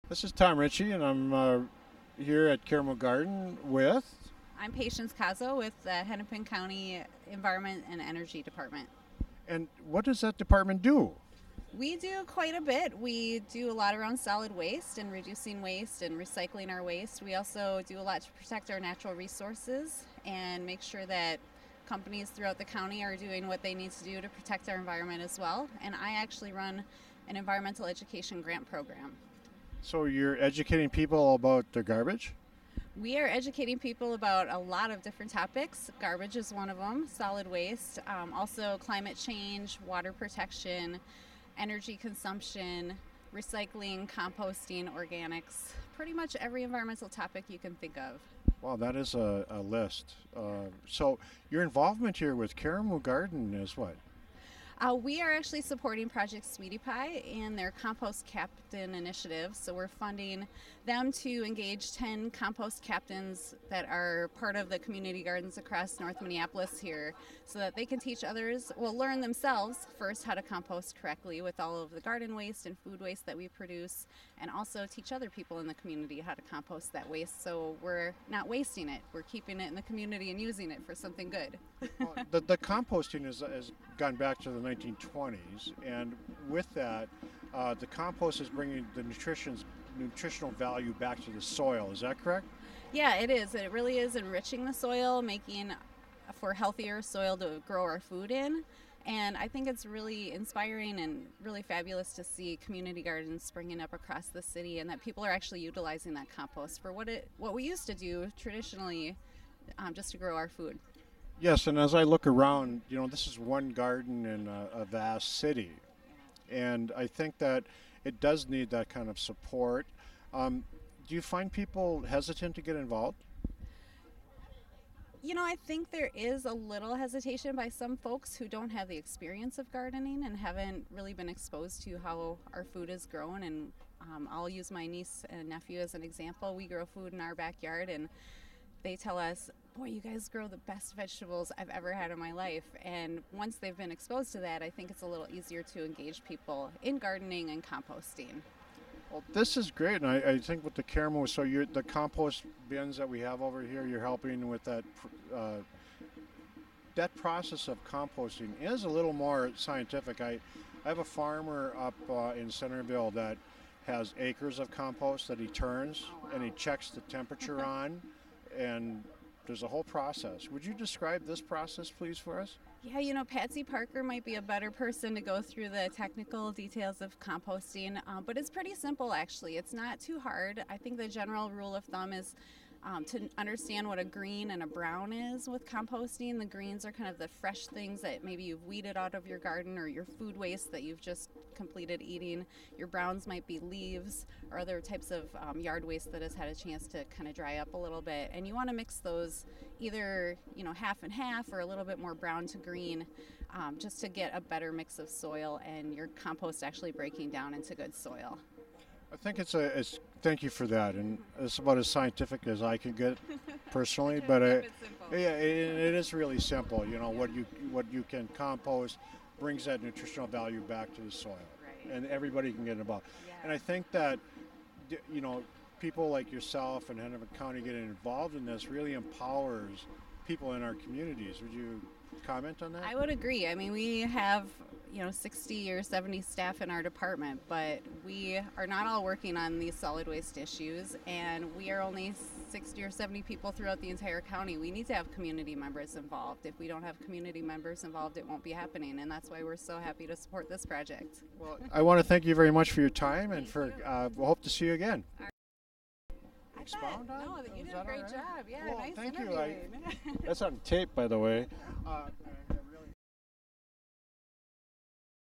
This is Tom Ritchie, and I'm here at Caramel Garden with. I'm Patience Cazo with the Hennepin County Environment and Energy Department. And what does that department do? We do quite a bit. We do a lot around solid waste and reducing waste and recycling our waste. We also do a lot to protect our natural resources and make sure that companies throughout the county are doing what they need to do to protect our environment as well. And I actually run an environmental education grant program. So you're educating people about their garbage? We are educating people about a lot of different topics. Garbage is one of them, solid waste, also climate change, water protection, energy consumption, recycling, composting, organics, pretty much every environmental topic you can think of. Wow, that is a list. So your involvement here with Caramel Garden is what? We are actually supporting Project Sweetie Pie and their Compost Captain initiative. So we're funding them to engage 10 compost captains that are part of the community gardens across North Minneapolis here so that they can teach others, well, learn themselves first how to compost correctly with all of the garden waste and food waste that we produce, and also teach other people in the community how to compost that waste so we're not wasting it. We're keeping it in the community and using it for something good. Well, the composting has gone back to the 1920s, and with that, the compost is bringing the nutritional value back to the soil. Is that correct? Yeah, it is. It really is enriching the soil, making for healthier soil to grow our food in. And I think it's really inspiring and really fabulous to see community gardens springing up across the city, and that people are actually utilizing that compost for what we used to do traditionally, just to grow our food. Yes, and as I look around, this is one garden in a vast city, and I think that it does need that kind of support. Um, do you find people hesitant to get involved? I think there is a little hesitation by some folks who don't have the experience of gardening and haven't really been exposed to how our food is grown. And I'll use my niece and nephew as an example. We grow food in our backyard, and they tell us, "Boy, you guys grow the best vegetables I've ever had in my life." And once they've been exposed to that, I think it's a little easier to engage people in gardening and composting. Well, this is great, and I think with the caramel, so the compost bins that we have over here, you're helping with that process of composting is a little more scientific. I have a farmer up in Centerville that has acres of compost that he turns, Oh, and he wow. checks the temperature on, and there's a whole process. Would you describe this process, please, for us? Yeah, Patsy Parker might be a better person to go through the technical details of composting, but it's pretty simple actually. It's not too hard. I think the general rule of thumb is to understand what a green and a brown is with composting. The greens are kind of the fresh things that maybe you've weeded out of your garden or your food waste that you've just completed eating. Your browns might be leaves or other types of yard waste that has had a chance to kind of dry up a little bit. And you want to mix those either, half and half or a little bit more brown to green, just to get a better mix of soil and your compost actually breaking down into good soil. I think it's thank you for that, and it's about as scientific as I can get personally. But Keep it simple. yeah, it is really simple. What you can compost brings that nutritional value back to the soil, Right. and everybody can get involved. And I Yes. think that d- you know people like yourself and Hennepin County getting involved in this really empowers people in our communities. Would you comment on that? I would agree. I mean, we have, 60 or 70 staff in our department, but we are not all working on these solid waste issues, and we are only 60 or 70 people throughout the entire county. We need to have community members involved. If we don't have community members involved, it won't be happening, and that's why we're so happy to support this project. Well, I want to thank you very much for your time, and Thank you. we'll hope to see you again. I Expound on? no, that you Is did that a great all right? job. Yeah, Well, nice thank you. interviewing. That's on tape, by the way.